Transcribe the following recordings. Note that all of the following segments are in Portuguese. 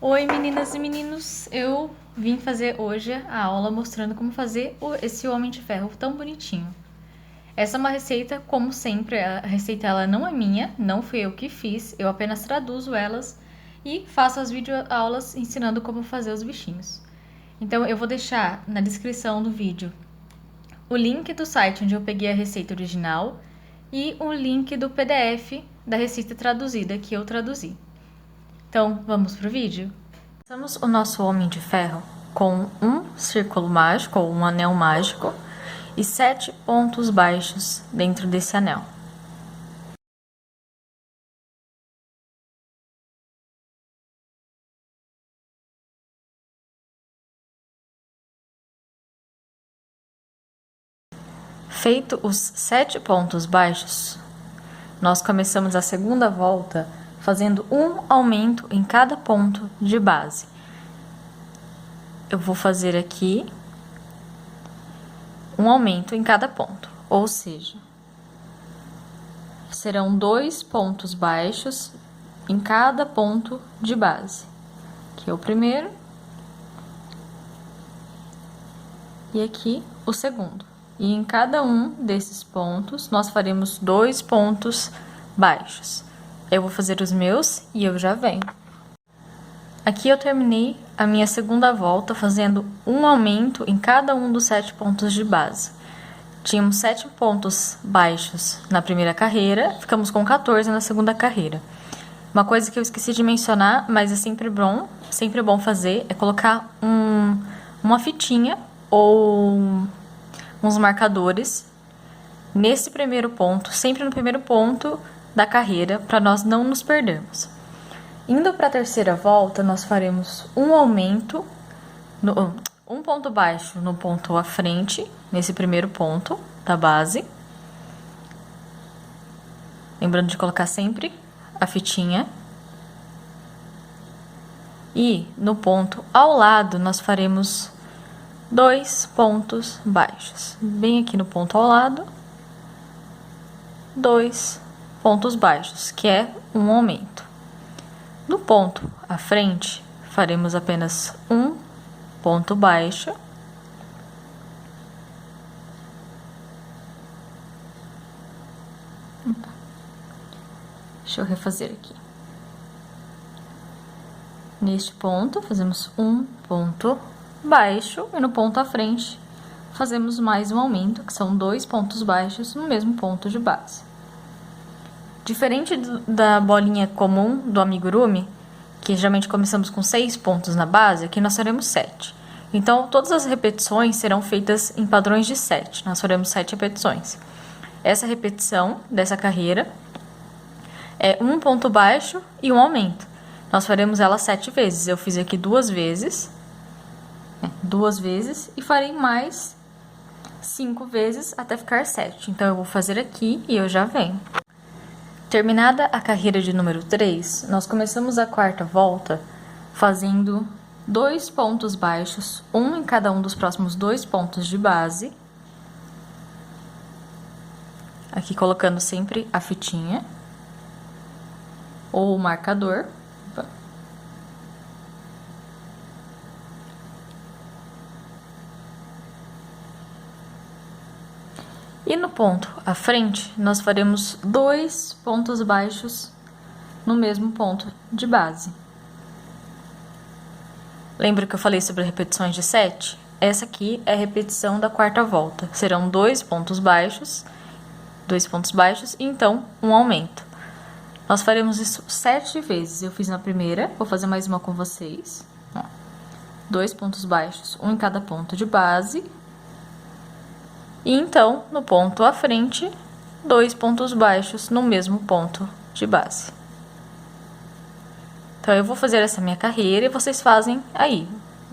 Oi meninas e meninos, eu vim fazer hoje a aula mostrando como fazer esse Homem de Ferro tão bonitinho. Essa é uma receita, como sempre, a receita ela não é minha, não fui eu que fiz, eu apenas traduzo elas e faço as videoaulas ensinando como fazer os bichinhos. Então eu vou deixar na descrição do vídeo o link do site onde eu peguei a receita original e o link do PDF da receita traduzida que eu traduzi. Então, vamos pro vídeo? Começamos o nosso Homem de Ferro com um círculo mágico, ou um anel mágico, e 7 pontos baixos dentro desse anel. Feito os 7 pontos baixos, nós começamos a segunda volta fazendo um aumento em cada ponto de base. Eu vou fazer aqui um aumento em cada ponto, ou seja, serão 2 pontos baixos em cada ponto de base. Aqui é o primeiro e aqui o segundo. E em cada um desses pontos, nós faremos 2 pontos baixos. Eu vou fazer os meus e eu já venho. Aqui eu terminei a minha segunda volta fazendo um aumento em cada um dos 7 pontos de base. Tínhamos 7 pontos baixos na primeira carreira, ficamos com 14 na segunda carreira. Uma coisa que eu esqueci de mencionar, mas é sempre bom fazer, é colocar uma fitinha ou uns marcadores nesse primeiro ponto, sempre no primeiro ponto da carreira, para nós não nos perdermos. Indo para a terceira volta, nós faremos um aumento, um ponto baixo no ponto à frente, nesse primeiro ponto da base. Lembrando de colocar sempre a fitinha. E no ponto ao lado, nós faremos 2 pontos baixos. Bem aqui no ponto ao lado, 2 pontos baixos, que é um aumento. No ponto à frente, faremos apenas um ponto baixo. Deixa eu refazer aqui. Neste ponto, fazemos um ponto baixo e no ponto à frente, fazemos mais um aumento, que são 2 pontos baixos no mesmo ponto de base. Diferente da bolinha comum do amigurumi, que geralmente começamos com 6 pontos na base, aqui nós faremos 7. Então, todas as repetições serão feitas em padrões de 7. Nós faremos 7 repetições. Essa repetição dessa carreira é um ponto baixo e um aumento. Nós faremos ela 7 vezes. Eu fiz aqui 2 vezes. 2 vezes e farei mais 5 vezes até ficar 7. Então, eu vou fazer aqui e eu já venho. Terminada a carreira de número 3, nós começamos a quarta volta fazendo 2 pontos baixos, um em cada um dos próximos 2 pontos de base. Aqui colocando sempre a fitinha ou o marcador. E no ponto à frente, nós faremos 2 pontos baixos no mesmo ponto de base. Lembra que eu falei sobre repetições de 7? Essa aqui é a repetição da quarta volta. Serão 2 pontos baixos e então um aumento. Nós faremos isso 7 vezes. Eu fiz na primeira, vou fazer mais uma com vocês. 2 pontos baixos, um em cada ponto de base. E então, no ponto à frente, 2 pontos baixos no mesmo ponto de base. Então, eu vou fazer essa minha carreira e vocês fazem aí.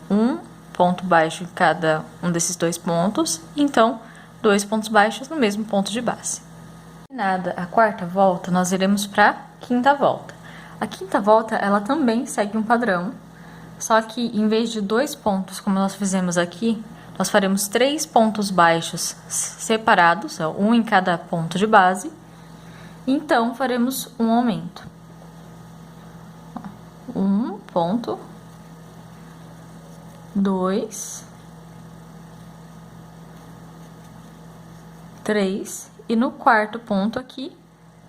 Um ponto baixo em cada um desses 2 pontos. Então, 2 pontos baixos no mesmo ponto de base. Terminada a quarta volta, nós iremos para a quinta volta. A quinta volta, ela também segue um padrão. Só que, em vez de 2 pontos, como nós fizemos aqui, nós faremos 3 pontos baixos separados, um em cada ponto de base. Então, faremos um aumento. Um ponto 2, 3, e no quarto ponto aqui,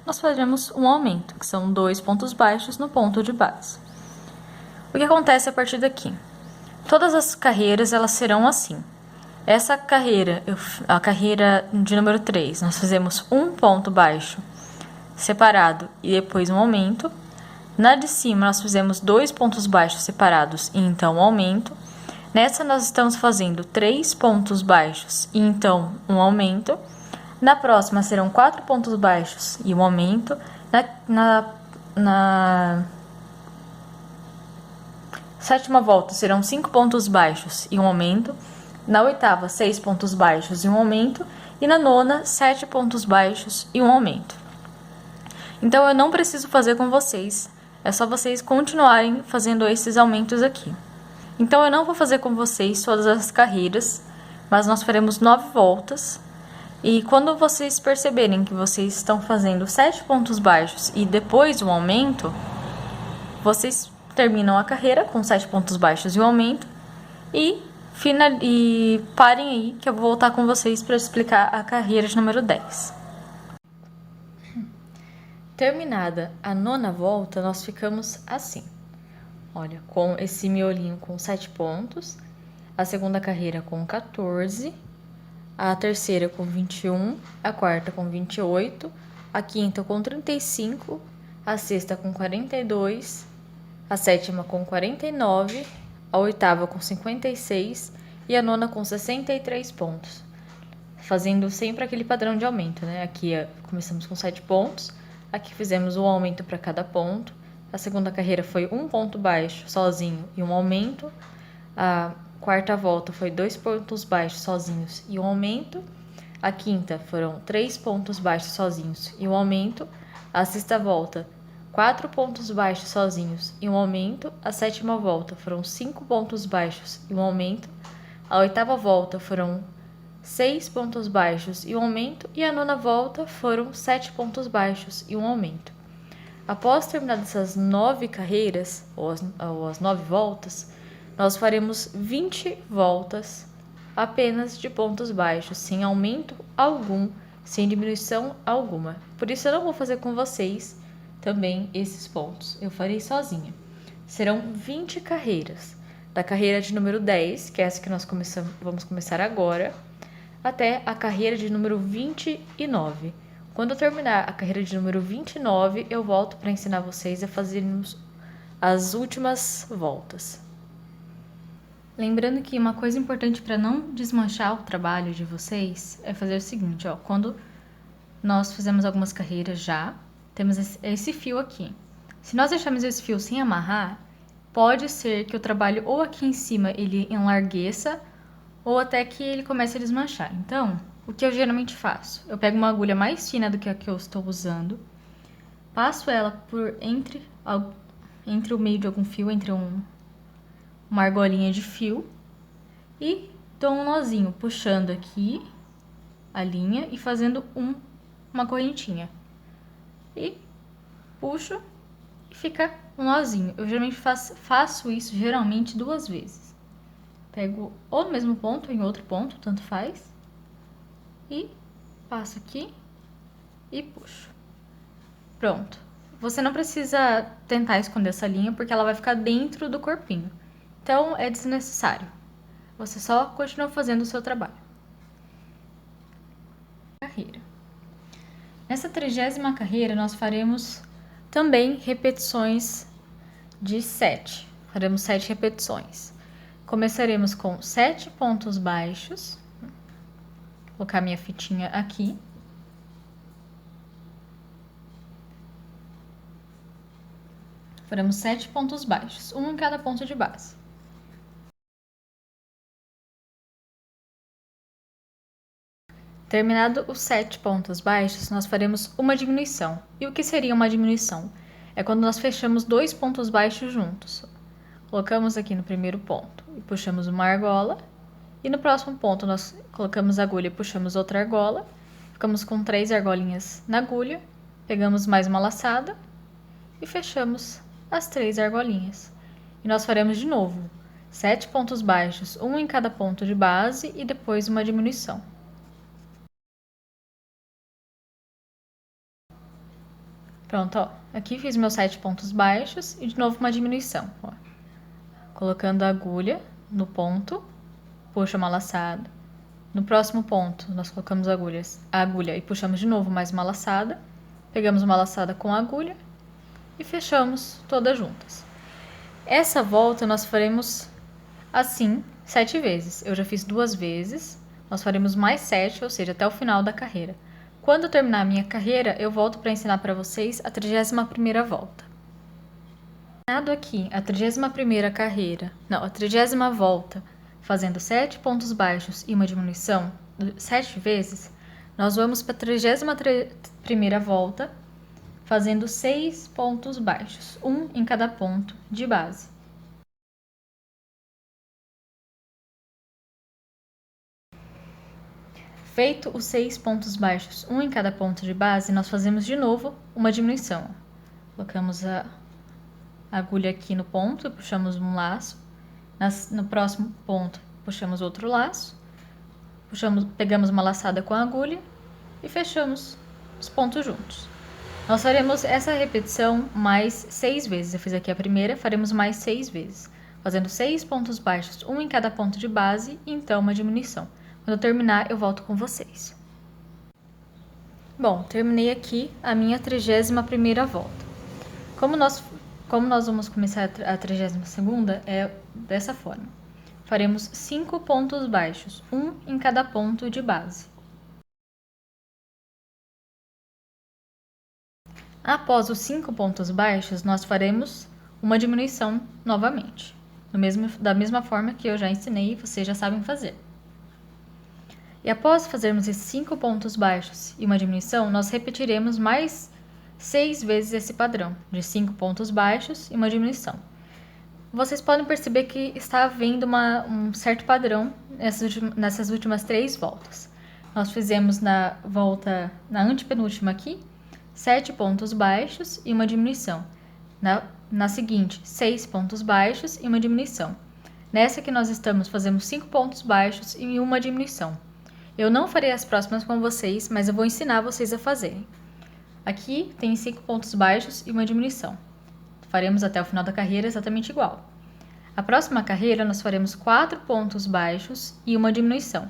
nós faremos um aumento, que são 2 pontos baixos no ponto de base. O que acontece a partir daqui? Todas as carreiras, elas serão assim. Essa carreira, a carreira de número 3, nós fazemos um ponto baixo separado e depois um aumento. Na de cima, nós fizemos 2 pontos baixos separados e então um aumento. Nessa, nós estamos fazendo 3 pontos baixos e então um aumento. Na próxima, serão 4 pontos baixos e um aumento. Na sétima volta, serão 5 pontos baixos e um aumento. Na oitava, 6 pontos baixos e um aumento. E na nona, 7 pontos baixos e um aumento. Então, eu não preciso fazer com vocês. É só vocês continuarem fazendo esses aumentos aqui. Então, eu não vou fazer com vocês todas as carreiras, mas nós faremos 9 voltas. E quando vocês perceberem que vocês estão fazendo 7 pontos baixos e depois um aumento, vocês terminam a carreira com 7 pontos baixos e um aumento. E parem aí que eu vou voltar com vocês para explicar a carreira de número 10. Terminada a nona volta, nós ficamos assim. Olha, com esse miolinho com 7 pontos, a segunda carreira com 14, a terceira com 21, a quarta com 28, a quinta com 35, a sexta com 42, a sétima com 49, a oitava com 56 e a nona com 63 pontos. Fazendo sempre aquele padrão de aumento, né? Aqui começamos com 7 pontos, aqui fizemos um aumento para cada ponto. A segunda carreira foi um ponto baixo sozinho e um aumento. A quarta volta foi 2 pontos baixos sozinhos e um aumento. A quinta foram 3 pontos baixos sozinhos e um aumento. A sexta volta, 4 pontos baixos sozinhos e um aumento. A sétima volta foram 5 pontos baixos e um aumento. A oitava volta foram 6 pontos baixos e um aumento. E a nona volta foram 7 pontos baixos e um aumento. Após terminar essas 9 carreiras, ou as 9 voltas, nós faremos 20 voltas apenas de pontos baixos, sem aumento algum, sem diminuição alguma. Por isso eu não vou fazer com vocês também esses pontos, eu farei sozinha. Serão 20 carreiras, da carreira de número 10, que é essa que nós vamos começar agora, até a carreira de número 29. Quando eu terminar a carreira de número 29, eu volto para ensinar vocês a fazermos as últimas voltas. Lembrando que uma coisa importante para não desmanchar o trabalho de vocês é fazer o seguinte, ó, quando nós fizemos algumas carreiras já, temos esse fio aqui. Se nós deixarmos esse fio sem amarrar, pode ser que o trabalho ou aqui em cima ele enlargueça ou até que ele comece a desmanchar. Então, o que eu geralmente faço? Eu pego uma agulha mais fina do que a que eu estou usando, passo ela por entre o meio de algum fio, entre uma argolinha de fio, e dou um nozinho, puxando aqui a linha e fazendo uma correntinha. E puxo e fica um nozinho. Eu geralmente faço isso geralmente 2 vezes. Pego ou no mesmo ponto ou em outro ponto, tanto faz. E passo aqui e puxo. Pronto. Você não precisa tentar esconder essa linha porque ela vai ficar dentro do corpinho. Então, é desnecessário. Você só continua fazendo o seu trabalho. Carreira. Nessa 30ª carreira, nós faremos também repetições de 7. Faremos 7 repetições. Começaremos com 7 pontos baixos. Vou colocar minha fitinha aqui. Faremos 7 pontos baixos, um em cada ponto de base. Terminado os 7 pontos baixos, nós faremos uma diminuição. E o que seria uma diminuição? É quando nós fechamos 2 pontos baixos juntos. Colocamos aqui no primeiro ponto e puxamos uma argola. E no próximo ponto, nós colocamos a agulha e puxamos outra argola. Ficamos com 3 argolinhas na agulha. Pegamos mais uma laçada e fechamos as 3 argolinhas. E nós faremos de novo 7 pontos baixos, um em cada ponto de base e depois uma diminuição. Pronto, ó. Aqui fiz meus 7 pontos baixos e de novo uma diminuição, ó. Colocando a agulha no ponto, puxa uma laçada. No próximo ponto, nós colocamos a agulha e puxamos de novo mais uma laçada. Pegamos uma laçada com a agulha e fechamos todas juntas. Essa volta nós faremos assim 7 vezes. Eu já fiz 2 vezes, nós faremos mais 7, ou seja, até o final da carreira. Quando eu terminar a minha carreira, eu volto para ensinar para vocês a 31ª volta. Terminado aqui a 31ª carreira, não, a 30ª volta, fazendo 7 pontos baixos e uma diminuição 7 vezes, nós vamos para a 31ª volta, fazendo 6 pontos baixos, um em cada ponto de base. Feito os 6 pontos baixos, um em cada ponto de base, nós fazemos de novo uma diminuição. Colocamos a agulha aqui no ponto e puxamos um laço. No próximo ponto, puxamos outro laço. Pegamos uma laçada com a agulha e fechamos os pontos juntos. Nós faremos essa repetição mais 6 vezes. Eu fiz aqui a primeira, faremos mais 6 vezes. Fazendo 6 pontos baixos, um em cada ponto de base e então uma diminuição. Quando eu terminar, eu volto com vocês. Bom, terminei aqui a minha 31ª volta. Como nós vamos começar a 32ª, é dessa forma. Faremos 5 pontos baixos, um em cada ponto de base. Após os 5 pontos baixos, nós faremos uma diminuição novamente. Da mesma forma que eu já ensinei e vocês já sabem fazer. E após fazermos esses 5 pontos baixos e uma diminuição, nós repetiremos mais 6 vezes esse padrão, de 5 pontos baixos e uma diminuição. Vocês podem perceber que está havendo um certo padrão nessas últimas 3 voltas. Nós fizemos na antepenúltima aqui, 7 pontos baixos e uma diminuição. Na seguinte, 6 pontos baixos e uma diminuição. Nessa que nós estamos, fazemos 5 pontos baixos e uma diminuição. Eu não farei as próximas com vocês, mas eu vou ensinar vocês a fazerem. Aqui tem 5 pontos baixos e uma diminuição. Faremos até o final da carreira exatamente igual. A próxima carreira nós faremos 4 pontos baixos e uma diminuição.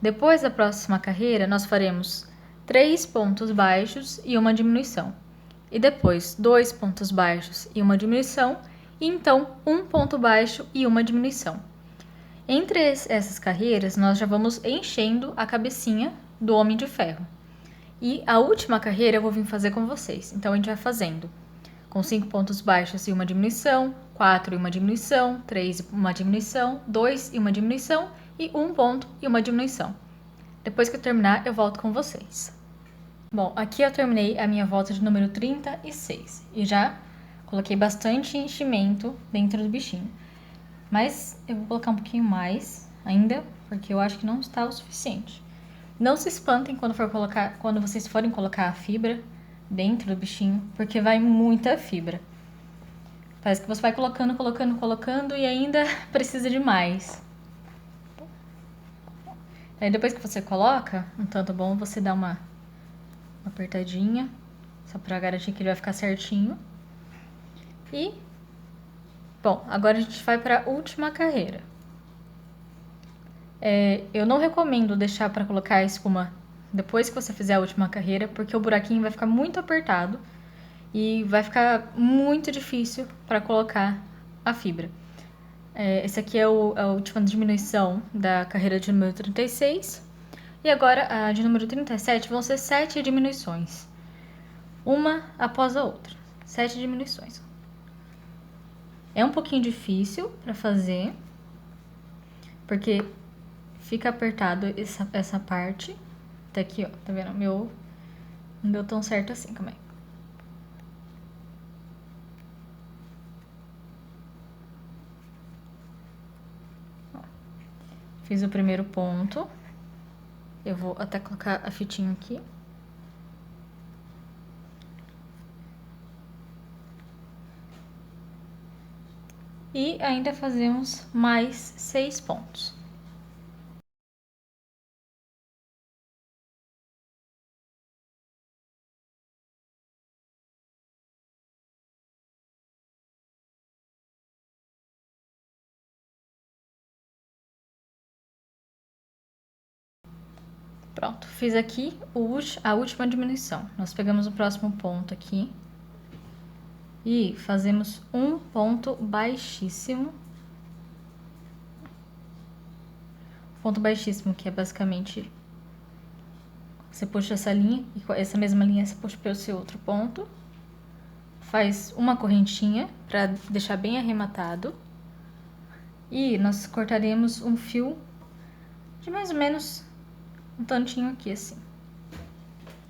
Depois da próxima carreira nós faremos 3 pontos baixos e uma diminuição. E depois 2 pontos baixos e uma diminuição. E então 1 ponto baixo e uma diminuição. Entre essas carreiras, nós já vamos enchendo a cabecinha do Homem de Ferro. E a última carreira eu vou vir fazer com vocês. Então, a gente vai fazendo com 5 pontos baixos e uma diminuição, 4 e uma diminuição, 3 e uma diminuição, 2 e uma diminuição e 1 ponto e uma diminuição. Depois que eu terminar, eu volto com vocês. Bom, aqui eu terminei a minha volta de número 36 e já coloquei bastante enchimento dentro do bichinho. Mas eu vou colocar um pouquinho mais ainda, porque eu acho que não está o suficiente. Não se espantem quando vocês forem colocar a fibra dentro do bichinho, porque vai muita fibra. Parece que você vai colocando e ainda precisa de mais. Aí depois que você coloca, um tanto bom, você dá uma apertadinha, só pra garantir que ele vai ficar certinho. E bom, agora a gente vai para a última carreira. Eu não recomendo deixar para colocar a espuma depois que você fizer a última carreira, porque o buraquinho vai ficar muito apertado e vai ficar muito difícil para colocar a fibra. Esse aqui é a última diminuição da carreira de número 36. E agora, a de número 37 vão ser 7 diminuições. Uma após a outra. 7 diminuições. É um pouquinho difícil para fazer, porque fica apertado essa parte. Até aqui, ó, tá vendo? Meu não deu tão certo assim, calma aí. Ó, fiz o primeiro ponto. Eu vou até colocar a fitinha aqui. E ainda fazemos mais 6 pontos. Pronto, fiz aqui a última diminuição. Nós pegamos o próximo ponto aqui e fazemos um ponto baixíssimo. Ponto baixíssimo, que é basicamente... Você puxa essa linha, e com essa mesma linha você puxa pelo seu outro ponto. Faz uma correntinha para deixar bem arrematado. E nós cortaremos um fio de mais ou menos um tantinho aqui, assim.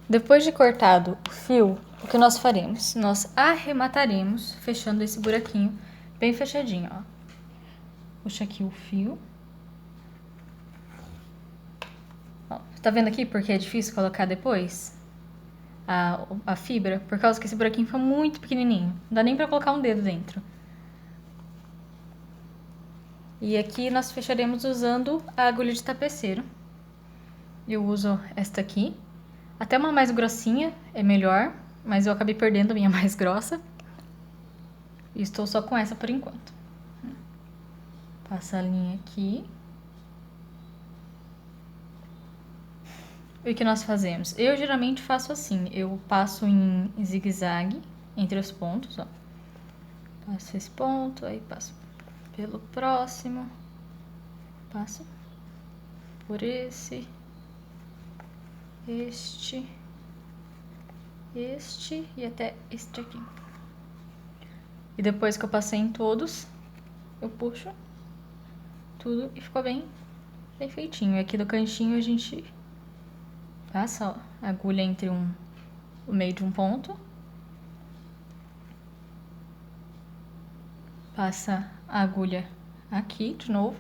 Depois de cortado o fio, o que nós faremos? Nós arremataremos, fechando esse buraquinho bem fechadinho, ó. Puxa aqui o fio. Ó, tá vendo aqui porque é difícil colocar depois a fibra? Por causa que esse buraquinho foi muito pequenininho. Não dá nem pra colocar um dedo dentro. E aqui nós fecharemos usando a agulha de tapeceiro. Eu uso esta aqui. Até uma mais grossinha é melhor, mas eu acabei perdendo a minha mais grossa. E estou só com essa por enquanto. Passa a linha aqui. E o que nós fazemos? Eu geralmente faço assim, eu passo em zigue-zague entre os pontos, ó. Passo esse ponto, aí passo pelo próximo, passo por esse, este e até este aqui. E depois que eu passei em todos, eu puxo tudo e ficou bem feitinho. E aqui do cantinho a gente passa, ó, a agulha entre o meio de um ponto. Passa a agulha aqui de novo.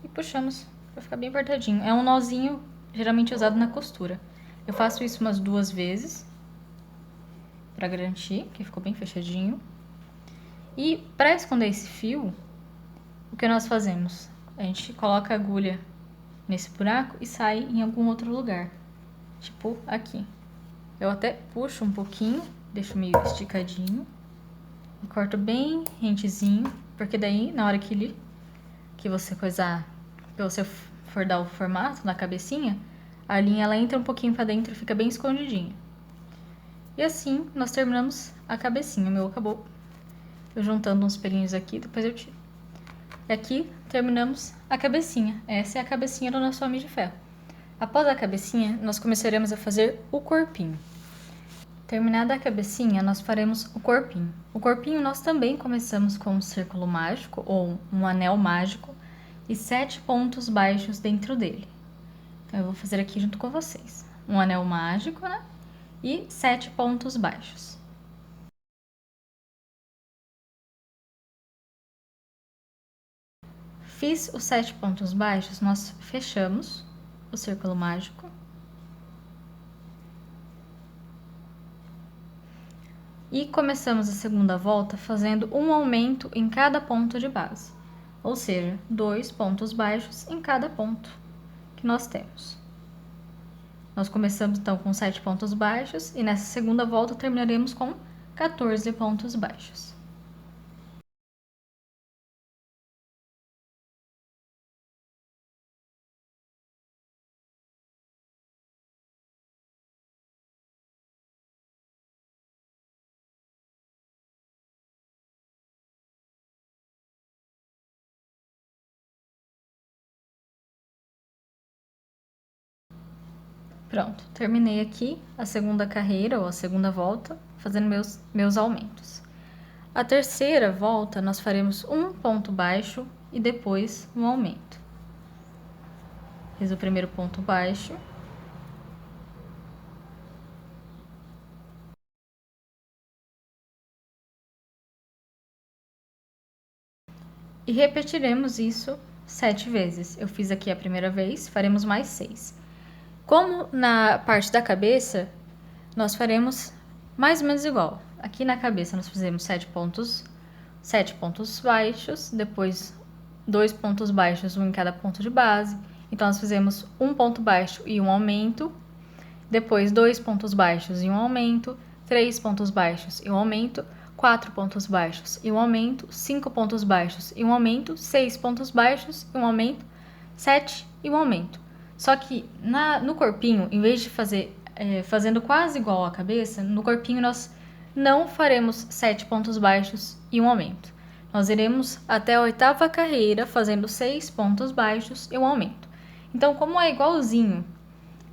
E puxamos pra ficar bem apertadinho. É um nozinho geralmente usado na costura. Eu faço isso umas 2 vezes pra garantir que ficou bem fechadinho. E pra esconder esse fio, o que nós fazemos? A gente coloca a agulha nesse buraco e sai em algum outro lugar. Tipo aqui. Eu até puxo um pouquinho, deixo meio esticadinho. E corto bem rentezinho, porque daí na hora que você coisar, que você for dar o formato na cabecinha, a linha ela entra um pouquinho pra dentro e fica bem escondidinha. E assim nós terminamos a cabecinha. O meu acabou eu juntando uns pelinhos aqui, depois eu tiro. E aqui terminamos a cabecinha. Essa é a cabecinha do nosso Homem de Ferro. Após a cabecinha, nós começaremos a fazer o corpinho. Terminada a cabecinha, nós faremos o corpinho. O corpinho nós também começamos com um círculo mágico, ou um anel mágico, e 7 pontos baixos dentro dele. Então, eu vou fazer aqui junto com vocês. Um anel mágico, né? E 7 pontos baixos. Fiz os 7 pontos baixos, nós fechamos o círculo mágico. E começamos a segunda volta fazendo um aumento em cada ponto de base. Ou seja, 2 pontos baixos em cada ponto que nós temos. Nós começamos então com 7 pontos baixos e nessa segunda volta terminaremos com 14 pontos baixos. Pronto, terminei aqui a segunda carreira ou a segunda volta, fazendo meus aumentos. A terceira volta, nós faremos um ponto baixo e depois um aumento. Fiz o primeiro ponto baixo. E repetiremos isso 7 vezes. Eu fiz aqui a primeira vez, faremos mais 6. Como na parte da cabeça, nós faremos mais ou menos igual. Aqui na cabeça nós fizemos 7 pontos 7 pontos baixos, depois 2 pontos baixos, um em cada ponto de base. Então, nós fizemos um ponto baixo e um aumento, depois 2 pontos baixos e um aumento, 3 pontos baixos e um aumento, 4 pontos baixos e um aumento, 5 pontos baixos e um aumento, 6 pontos baixos e um aumento, 7 e um aumento. Só que no corpinho, em vez de fazendo quase igual à cabeça, no corpinho nós não faremos 7 pontos baixos e um aumento. Nós iremos até a 8ª carreira fazendo 6 pontos baixos e um aumento. Então, como é igualzinho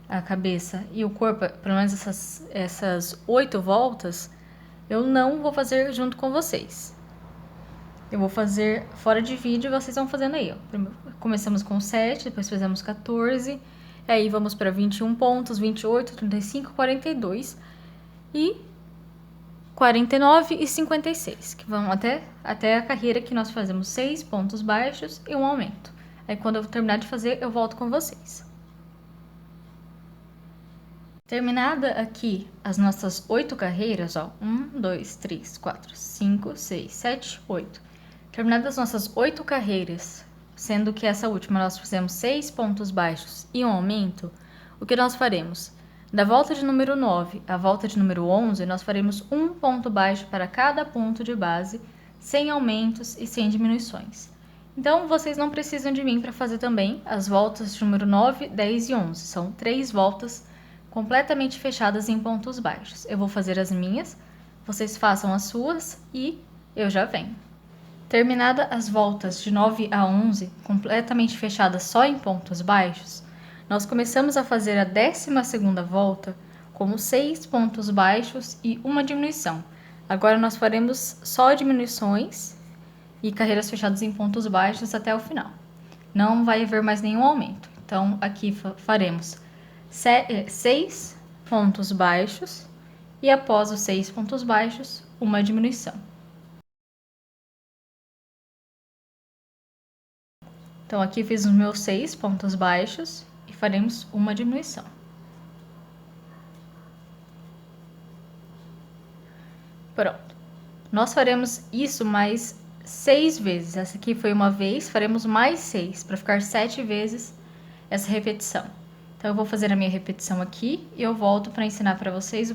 a cabeça e o corpo, pelo menos essas 8 voltas, eu não vou fazer junto com vocês. Eu vou fazer fora de vídeo e vocês vão fazendo aí, ó. Começamos com 7, depois fizemos 14, aí vamos para 21 pontos, 28, 35, 42 e 49 e 56, que vão até a carreira que nós fazemos 6 pontos baixos e um aumento. Aí quando eu terminar de fazer, eu volto com vocês. Terminada aqui as nossas 8 carreiras, ó, 1, 2, 3, 4, 5, 6, 7, 8. Terminadas as nossas 8 carreiras, sendo que essa última nós fizemos 6 pontos baixos e um aumento, o que nós faremos? Da volta de número 9 à volta de número 11, nós faremos um ponto baixo para cada ponto de base, sem aumentos e sem diminuições. Então, vocês não precisam de mim para fazer também as voltas de número 9, 10 e 11. São 3 voltas completamente fechadas em pontos baixos. Eu vou fazer as minhas, vocês façam as suas e eu já venho. Terminada as voltas de 9 a 11, completamente fechadas só em pontos baixos, nós começamos a fazer a 12ª volta com 6 pontos baixos e uma diminuição. Agora nós faremos só diminuições e carreiras fechadas em pontos baixos até o final. Não vai haver mais nenhum aumento. Então, aqui faremos 6 pontos baixos e após os 6 pontos baixos, uma diminuição. Então, aqui fiz os meus 6 pontos baixos e faremos uma diminuição. Pronto. Nós faremos isso mais 6 vezes. Essa aqui foi uma vez, faremos mais 6, para ficar 7 vezes essa repetição. Então, eu vou fazer a minha repetição aqui e eu volto para ensinar para vocês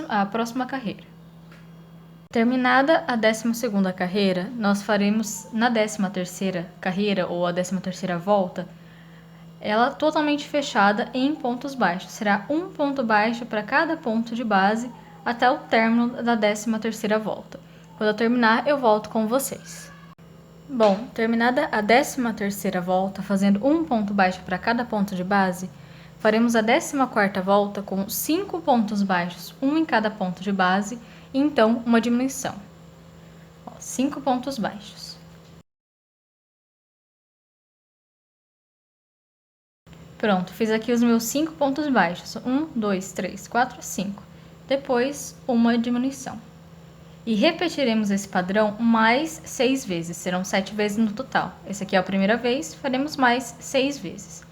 a próxima carreira. Terminada a 12ª carreira, nós faremos na 13ª carreira ou a 13ª volta, ela totalmente fechada em pontos baixos. Será um ponto baixo para cada ponto de base até o término da 13ª volta. Quando eu terminar, eu volto com vocês. Bom, terminada a 13ª volta, fazendo um ponto baixo para cada ponto de base, faremos a 14ª volta com 5 pontos baixos, um em cada ponto de base, e então uma diminuição. 5 pontos baixos. Pronto, fiz aqui os meus 5 pontos baixos. 1, 2, 3, 4, 5. Depois, uma diminuição. E repetiremos esse padrão mais 6 vezes. Serão 7 vezes no total. Esse aqui é a primeira vez, faremos mais 6 vezes.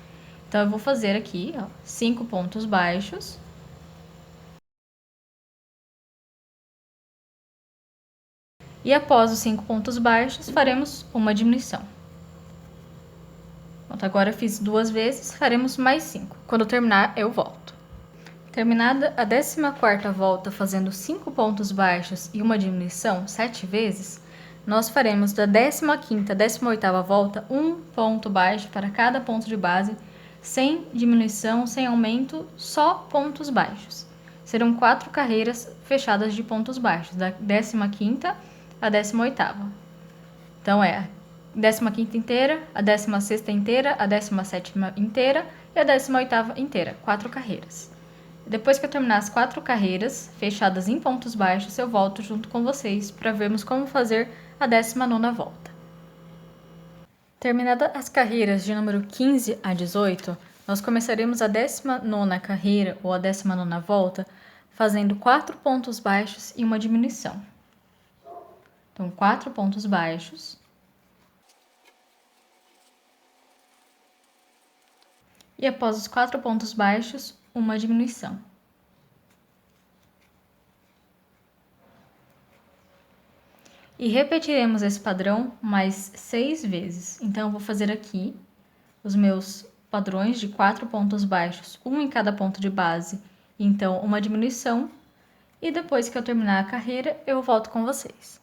Então, eu vou fazer aqui, 5 pontos baixos. E após os 5 pontos baixos, faremos uma diminuição. Pronto, agora eu fiz 2 vezes, faremos mais 5. Quando eu terminar, eu volto. Terminada a 14ª volta fazendo 5 pontos baixos e uma diminuição 7 vezes, nós faremos da 15ª à 18ª volta um ponto baixo para cada ponto de base, sem diminuição, sem aumento, só pontos baixos. Serão 4 carreiras fechadas de pontos baixos, da 15ª à 18ª. Então, é a 15ª inteira, a 16ª inteira, a 17ª inteira e a 18ª inteira. 4 carreiras. Depois que eu terminar as 4 carreiras fechadas em pontos baixos, eu volto junto com vocês para vermos como fazer a 19ª volta. Terminadas as carreiras de número 15 a 18, nós começaremos a 19ª carreira ou a 19ª volta fazendo 4 pontos baixos e uma diminuição. Então, 4 pontos baixos. E após os 4 pontos baixos, uma diminuição. E repetiremos esse padrão mais 6 vezes. Então, eu vou fazer aqui os meus padrões de 4 pontos baixos, um em cada ponto de base, então uma diminuição. E depois que eu terminar a carreira, eu volto com vocês.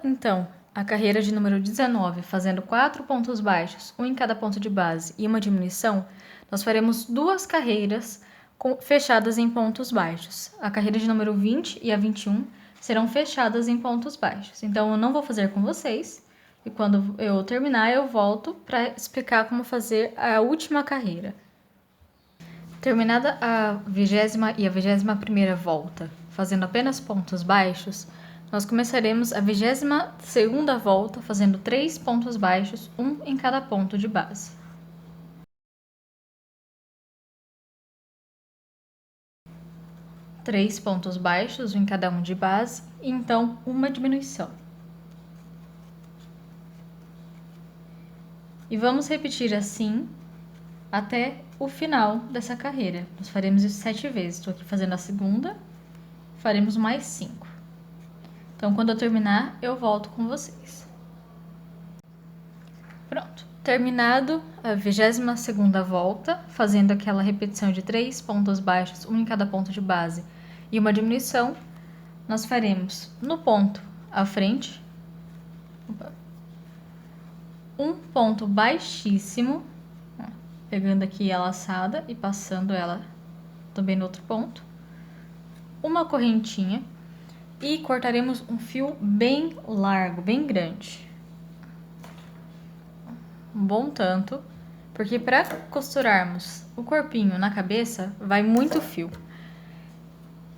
Então, a carreira de número 19, fazendo 4 pontos baixos, um em cada ponto de base e uma diminuição, nós faremos 2 carreiras fechadas em pontos baixos. A carreira de número 20 e a 21 serão fechadas em pontos baixos. Então, eu não vou fazer com vocês, e quando eu terminar, eu volto para explicar como fazer a última carreira. Terminada a 20ª e a 21ª volta, fazendo apenas pontos baixos, nós começaremos a 22ª volta fazendo 3 pontos baixos, um em cada ponto de base. Três pontos baixos, um em cada um de base, e então uma diminuição. E vamos repetir assim até o final dessa carreira. Nós faremos isso 7 vezes. Estou aqui fazendo a segunda, faremos mais 5. Então, quando eu terminar, eu volto com vocês. Pronto. Terminado a 22ª volta, fazendo aquela repetição de 3 pontos baixos, um em cada ponto de base e uma diminuição, nós faremos no ponto à frente, um ponto baixíssimo, pegando aqui a laçada e passando ela também no outro ponto, uma correntinha e cortaremos um fio bem largo, bem grande. Um bom tanto, porque para costurarmos o corpinho na cabeça, vai muito fio.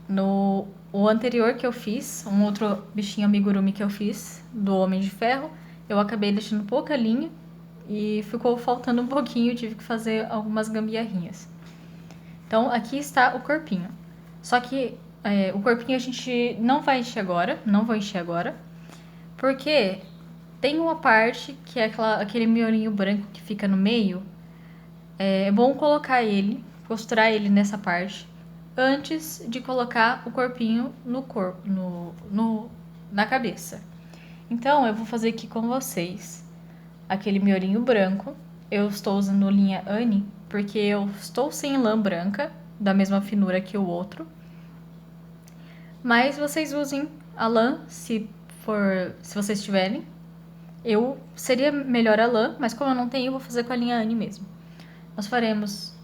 No o anterior que eu fiz, um outro bichinho amigurumi que eu fiz, do Homem de Ferro, eu acabei deixando pouca linha e ficou faltando um pouquinho, tive que fazer algumas gambiarrinhas. Então, aqui está o corpinho. Só que o corpinho a gente não vai encher agora, não vou encher agora, porque tem uma parte que é aquele miolinho branco que fica no meio. É bom colocar ele, costurar ele nessa parte, antes de colocar o corpinho na cabeça. Então, eu vou fazer aqui com vocês aquele miolinho branco. Eu estou usando linha Anne, porque eu estou sem lã branca, da mesma finura que o outro. Mas vocês usem a lã, se vocês tiverem. Seria melhor a lã, mas como eu não tenho, eu vou fazer com a linha Anne mesmo. Nós faremos...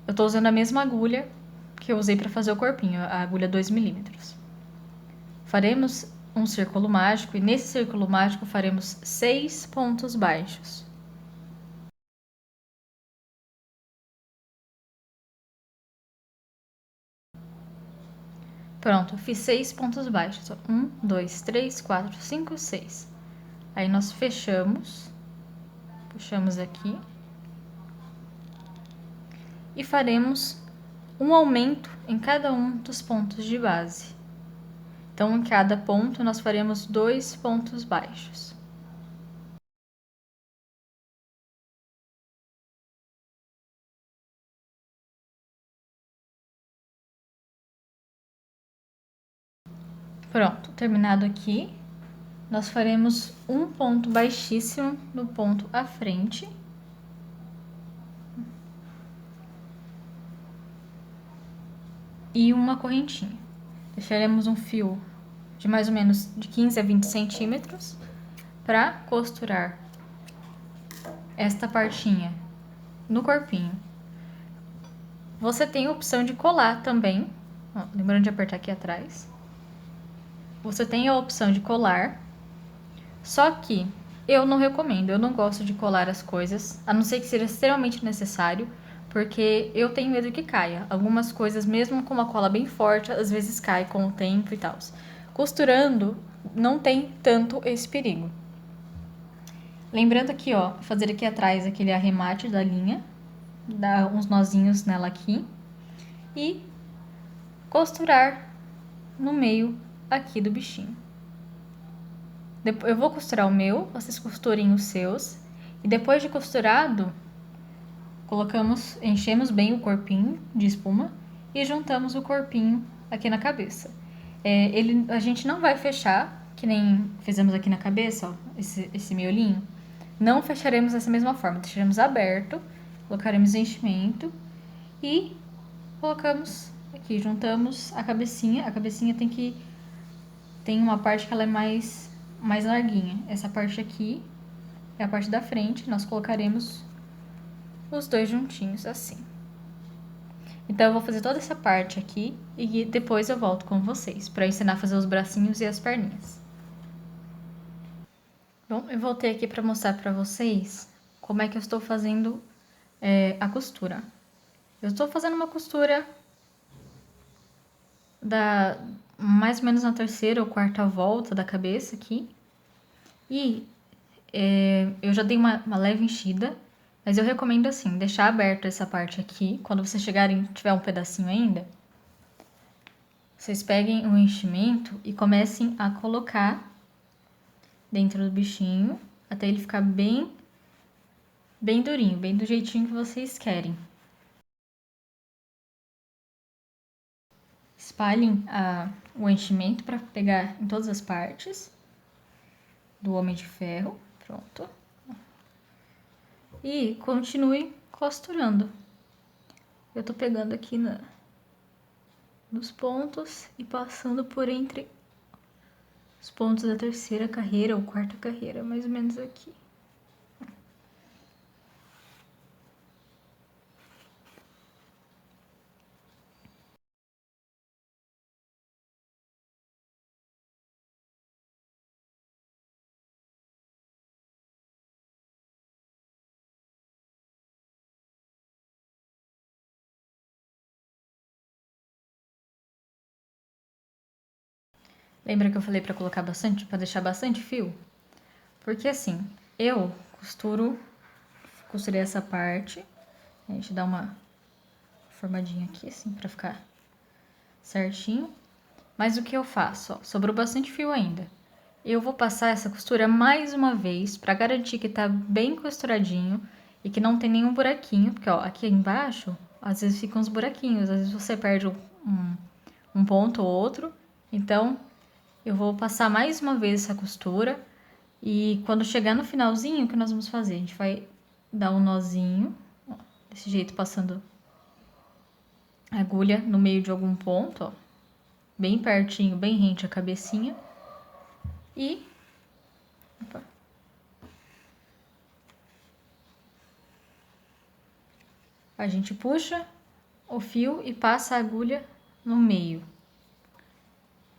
Eu tô usando a mesma agulha que eu usei para fazer o corpinho, a agulha 2mm. Faremos um círculo mágico e nesse círculo mágico faremos 6 pontos baixos. Pronto, eu fiz 6 pontos baixos. 1, 2, 3, 4, 5, 6. Aí nós fechamos, puxamos aqui e faremos um aumento em cada um dos pontos de base. Então, em cada ponto, nós faremos 2 pontos baixos. Pronto, terminado aqui, nós faremos um ponto baixíssimo no ponto à frente. E uma correntinha. Deixaremos um fio de mais ou menos de 15 a 20 centímetros para costurar esta partinha no corpinho. Você tem a opção de colar também, ó, lembrando de apertar aqui atrás. Você tem a opção de colar, só que eu não recomendo, eu não gosto de colar as coisas, a não ser que seja extremamente necessário, porque eu tenho medo que caia. Algumas coisas, mesmo com uma cola bem forte, às vezes cai com o tempo e tal. Costurando, não tem tanto esse perigo. Lembrando aqui, ó, fazer aqui atrás aquele arremate da linha, dar uns nozinhos nela aqui e costurar no meio aqui do bichinho. Eu vou costurar o meu, vocês costurem os seus e depois de costurado, enchemos bem o corpinho de espuma e juntamos o corpinho aqui na cabeça. A gente não vai fechar que nem fizemos aqui na cabeça, ó, esse miolinho, não fecharemos dessa mesma forma, deixaremos aberto, colocaremos enchimento e colocamos aqui, juntamos a cabecinha tem uma parte que ela é mais larguinha, essa parte aqui é a parte da frente, nós colocaremos os dois juntinhos assim. Então, eu vou fazer toda essa parte aqui e depois eu volto com vocês para ensinar a fazer os bracinhos e as perninhas. Bom, eu voltei aqui para mostrar para vocês como é que eu estou fazendo a costura. Eu estou fazendo uma costura mais ou menos na terceira ou quarta volta da cabeça aqui. E eu já dei uma leve enchida, mas eu recomendo assim, deixar aberta essa parte aqui. Quando vocês chegarem, tiver um pedacinho ainda, vocês peguem o enchimento e comecem a colocar dentro do bichinho, até ele ficar bem durinho, bem do jeitinho que vocês querem. Espalhem o enchimento para pegar em todas as partes do Homem de Ferro. Pronto. E continue costurando. Eu tô pegando aqui nos pontos e passando por entre os pontos da terceira carreira ou quarta carreira, mais ou menos aqui. Lembra que eu falei para colocar bastante, para deixar bastante fio? Porque assim, eu costurei essa parte, a gente dá uma formadinha aqui assim para ficar certinho. Mas o que eu faço? Ó, sobrou bastante fio ainda. Eu vou passar essa costura mais uma vez para garantir que tá bem costuradinho e que não tem nenhum buraquinho, porque ó, aqui embaixo às vezes ficam uns buraquinhos, às vezes você perde um ponto ou outro. Então eu vou passar mais uma vez essa costura e quando chegar no finalzinho, o que nós vamos fazer? A gente vai dar um nozinho, ó, desse jeito, passando a agulha no meio de algum ponto, ó, bem pertinho, bem rente à cabecinha. E opa, a gente puxa o fio e passa a agulha no meio.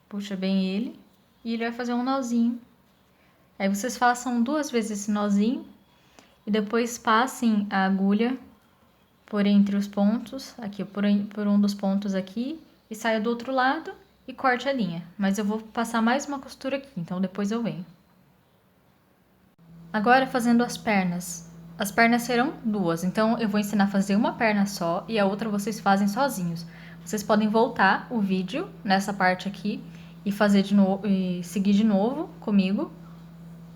Puxa bem ele e ele vai fazer um nozinho. Aí vocês façam 2 vezes esse nozinho e depois passem a agulha por entre os pontos, aqui por um dos pontos aqui, e saia do outro lado e corte a linha. Mas eu vou passar mais uma costura aqui, então depois eu venho. Agora fazendo as pernas. As pernas serão 2, então eu vou ensinar a fazer uma perna só e a outra vocês fazem sozinhos. Vocês podem voltar o vídeo nessa parte aqui e fazer de novo e seguir de novo comigo,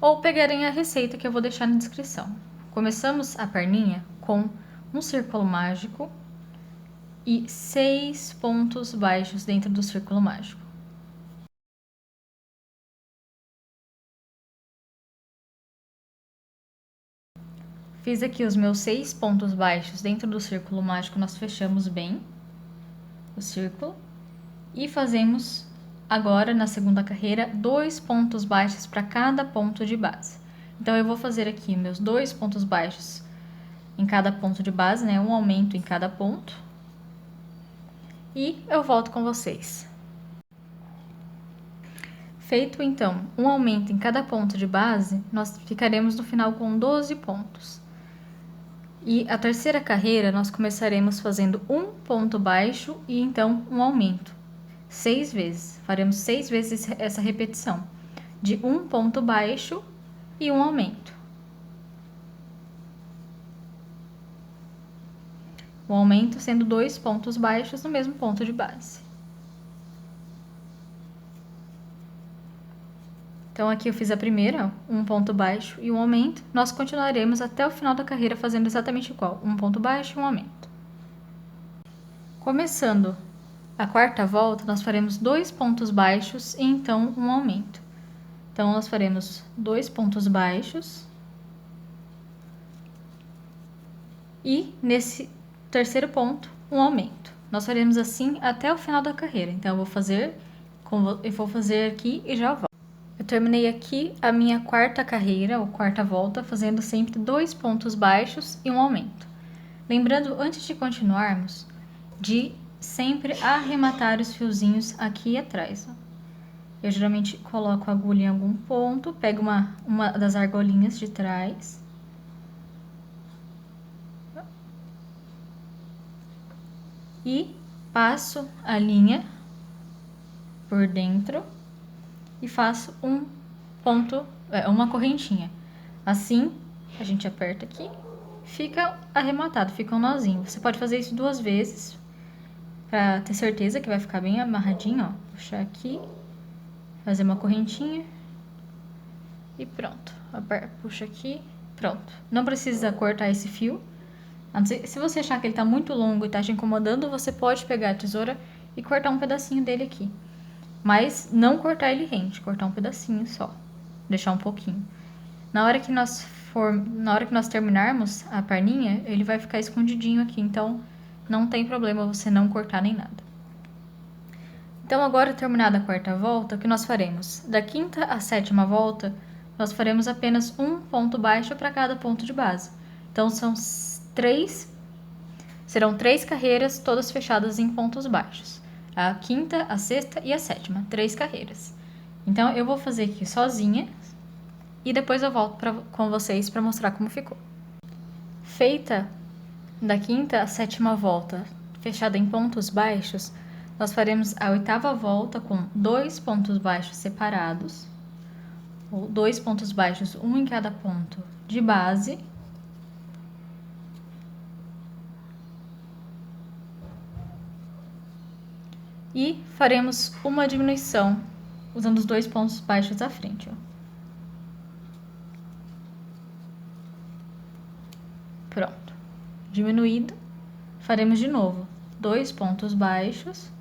ou pegarem a receita que eu vou deixar na descrição. Começamos a perninha com um círculo mágico e 6 pontos baixos dentro do círculo mágico. Fiz aqui os meus 6 pontos baixos dentro do círculo mágico, nós fechamos bem o círculo e fazemos agora na segunda carreira 2 pontos baixos para cada ponto de base. Então eu vou fazer aqui meus 2 pontos baixos em cada ponto de base, né? Um aumento em cada ponto. E eu volto com vocês. Feito então um aumento em cada ponto de base, nós ficaremos no final com 12 pontos. E a terceira carreira nós começaremos fazendo um ponto baixo e então um aumento. 6 vezes. Faremos 6 vezes essa repetição de um ponto baixo e um aumento. O aumento sendo 2 pontos baixos no mesmo ponto de base. Então, aqui eu fiz a primeira, um ponto baixo e um aumento. Nós continuaremos até o final da carreira fazendo exatamente igual, um ponto baixo e um aumento. Começando a quarta volta, nós faremos 2 pontos baixos e então um aumento. Então, nós faremos 2 pontos baixos. E, nesse terceiro ponto, um aumento. Nós faremos assim até o final da carreira. Então, eu vou fazer aqui e já volto. Eu terminei aqui a minha quarta carreira, ou quarta volta, fazendo sempre 2 pontos baixos e um aumento. Lembrando, antes de continuarmos, de sempre arrematar os fiozinhos aqui atrás. Eu geralmente coloco a agulha em algum ponto, pego uma das argolinhas de trás. E passo a linha por dentro e faço uma correntinha. Assim, a gente aperta aqui, fica arrematado, fica um nozinho. Você pode fazer isso 2 vezes, pra ter certeza que vai ficar bem amarradinho, ó. Puxar aqui, fazer uma correntinha e pronto. Puxa aqui, pronto. Não precisa cortar esse fio. Se você achar que ele tá muito longo e tá te incomodando, você pode pegar a tesoura e cortar um pedacinho dele aqui. Mas não cortar ele rente, cortar um pedacinho só. Deixar um pouquinho. Na hora que nós terminarmos a perninha, ele vai ficar escondidinho aqui, então não tem problema você não cortar nem nada. Então, agora terminada a quarta volta, o que nós faremos? Da quinta à sétima volta, nós faremos apenas um ponto baixo para cada ponto de base. Então, serão 3 carreiras, todas fechadas em pontos baixos. A quinta, a sexta e a sétima, 3 carreiras. Então, eu vou fazer aqui sozinha e depois eu volto com vocês para mostrar como ficou. Feita da quinta à sétima volta, fechada em pontos baixos, nós faremos a oitava volta com 2 pontos baixos separados, ou 2 pontos baixos, um em cada ponto de base. E faremos uma diminuição usando os 2 pontos baixos à frente, ó. Pronto. Diminuído, faremos de novo 2 pontos baixos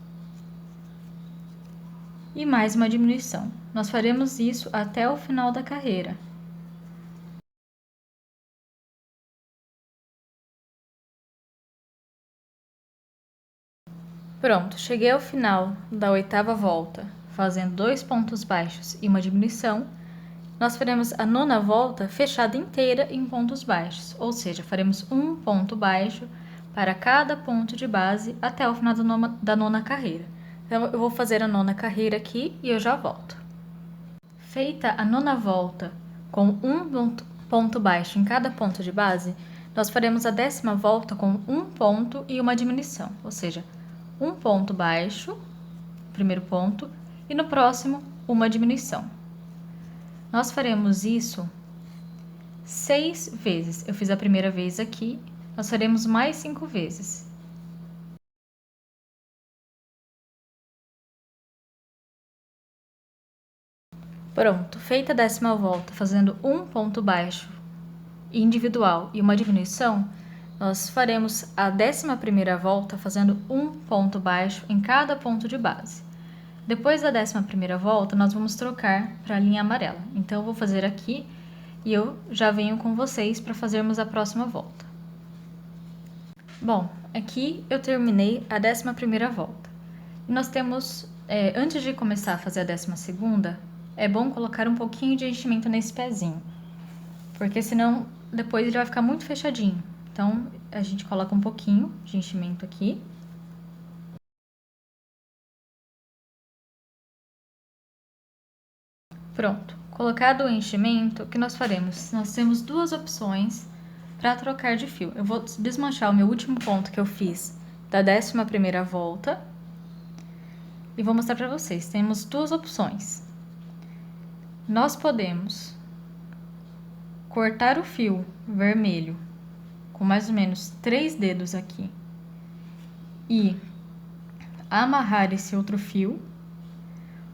e mais uma diminuição. Nós faremos isso até o final da carreira. Pronto, cheguei ao final da oitava volta, fazendo 2 pontos baixos e uma diminuição. Nós faremos a nona volta fechada inteira em pontos baixos, ou seja, faremos um ponto baixo para cada ponto de base até o final da nona carreira. Então, eu vou fazer a nona carreira aqui e eu já volto. Feita a nona volta com um ponto baixo em cada ponto de base, nós faremos a 10ª volta com um ponto e uma diminuição, ou seja, um ponto baixo, primeiro ponto, e no próximo uma diminuição. Nós faremos isso 6 vezes. Eu fiz a primeira vez aqui, nós faremos mais 5 vezes. Pronto, feita a 10ª volta, fazendo um ponto baixo individual e uma diminuição, nós faremos a 11ª volta fazendo um ponto baixo em cada ponto de base. Depois da 11ª volta, nós vamos trocar para a linha amarela. Então, eu vou fazer aqui e eu já venho com vocês para fazermos a próxima volta. Bom, aqui eu terminei a 11ª volta. E nós temos, antes de começar a fazer a 12ª, é bom colocar um pouquinho de enchimento nesse pezinho, porque senão depois ele vai ficar muito fechadinho. Então, a gente coloca um pouquinho de enchimento aqui. Pronto, colocado o enchimento, o que nós faremos? Nós temos 2 opções para trocar de fio. Eu vou desmanchar o meu último ponto que eu fiz da 11ª volta e vou mostrar para vocês. Temos 2 opções. Nós podemos cortar o fio vermelho com mais ou menos 3 dedos aqui e amarrar esse outro fio,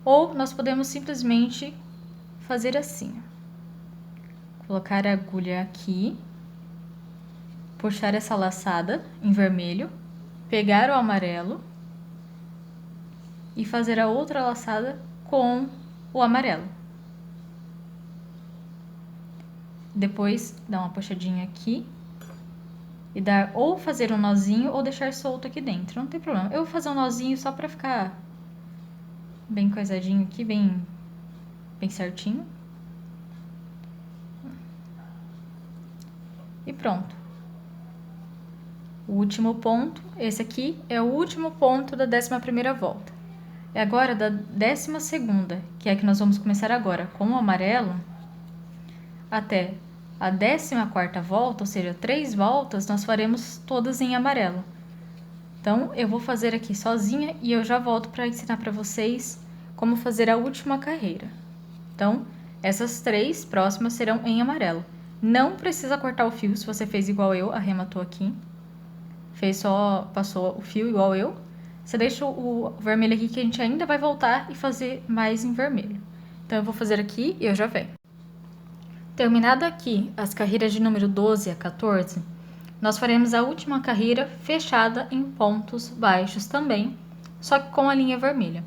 ou nós podemos simplesmente fazer assim, colocar a agulha aqui, puxar essa laçada em vermelho, pegar o amarelo e fazer a outra laçada com o amarelo. depois dar uma puxadinha aqui e dar ou fazer um nozinho ou deixar solto aqui dentro, não tem problema. Eu vou fazer um nozinho só pra ficar bem coisadinho aqui, bem certinho. E pronto. O último ponto, esse aqui é o último ponto da 11ª volta. É agora da 12ª, que é a que nós vamos começar agora, com o amarelo, até a 14ª volta, ou seja, 3 voltas, nós faremos todas em amarelo. Então, eu vou fazer aqui sozinha e eu já volto para ensinar para vocês como fazer a última carreira. Então, essas 3 próximas serão em amarelo. Não precisa cortar o fio se você fez igual eu, arrematou aqui. Passou o fio igual eu. Você deixa o vermelho aqui que a gente ainda vai voltar e fazer mais em vermelho. Então, eu vou fazer aqui e eu já venho. Terminada aqui as carreiras de número 12 a 14, nós faremos a última carreira fechada em pontos baixos também, só que com a linha vermelha.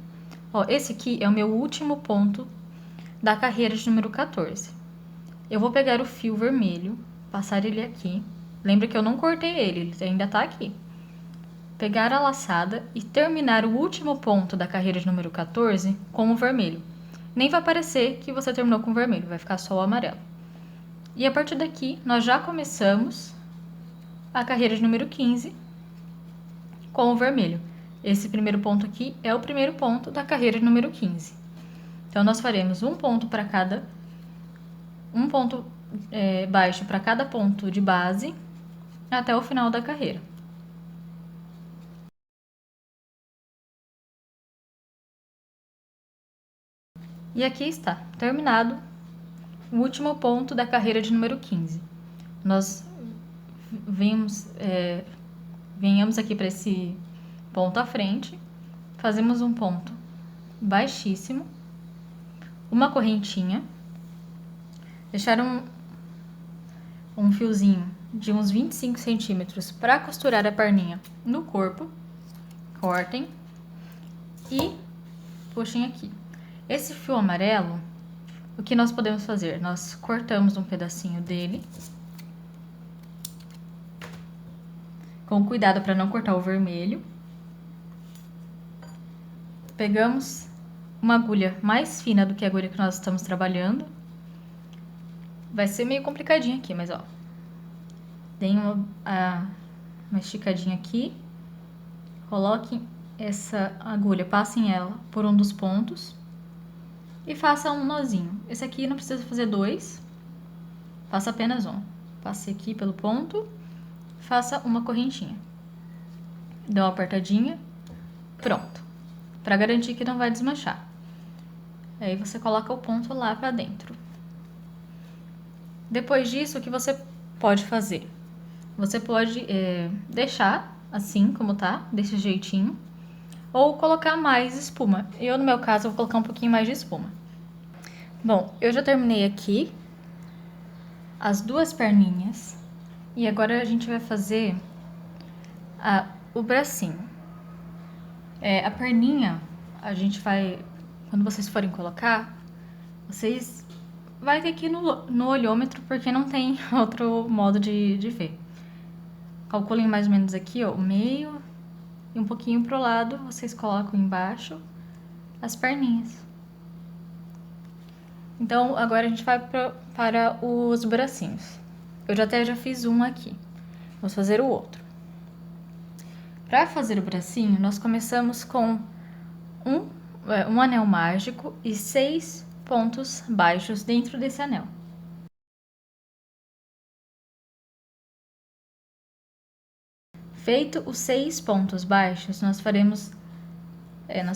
Ó, esse aqui é o meu último ponto da carreira de número 14. Eu vou pegar o fio vermelho, passar ele aqui. Lembra que eu não cortei ele ainda tá aqui. Pegar a laçada e terminar o último ponto da carreira de número 14 com o vermelho. Nem vai parecer que você terminou com o vermelho, vai ficar só o amarelo. E a partir daqui, nós já começamos a carreira de número 15 com o vermelho. Esse primeiro ponto aqui é o primeiro ponto da carreira de número 15. Então, nós faremos um ponto para cada... um ponto baixo para cada ponto de base até o final da carreira. E aqui está, terminado o último ponto da carreira de número 15. Nós venhamos aqui para esse ponto à frente, fazemos um ponto baixíssimo, uma correntinha, deixar um fiozinho de uns 25 centímetros para costurar a perninha no corpo, cortem e puxem aqui. Esse fio amarelo, o que nós podemos fazer? Nós cortamos um pedacinho dele, com cuidado para não cortar o vermelho. Pegamos uma agulha mais fina do que a agulha que nós estamos trabalhando. Vai ser meio complicadinho aqui, mas ó. Deem uma esticadinha aqui. Coloquem essa agulha, passem ela por um dos pontos. E faça um nozinho. Esse aqui não precisa fazer 2. Faça apenas um. Passe aqui pelo ponto. Faça uma correntinha. Dê uma apertadinha. Pronto. Para garantir que não vai desmanchar. Aí você coloca o ponto lá para dentro. Depois disso, o que você pode fazer? Você pode deixar assim como tá, desse jeitinho. Ou colocar mais espuma. Eu, no meu caso, vou colocar um pouquinho mais de espuma. Bom, eu já terminei aqui as 2 perninhas. E agora a gente vai fazer o bracinho. A perninha, a gente vai... Quando vocês forem colocar, vocês vai ter que ir no olhômetro, porque não tem outro modo de ver. Calculem mais ou menos aqui, ó, o meio... E um pouquinho pro lado, vocês colocam embaixo as perninhas. Então, agora a gente vai para os bracinhos. Eu já fiz um aqui. Vamos fazer o outro. Para fazer o bracinho, nós começamos com um anel mágico e 6 pontos baixos dentro desse anel. Feito os 6 pontos baixos, nós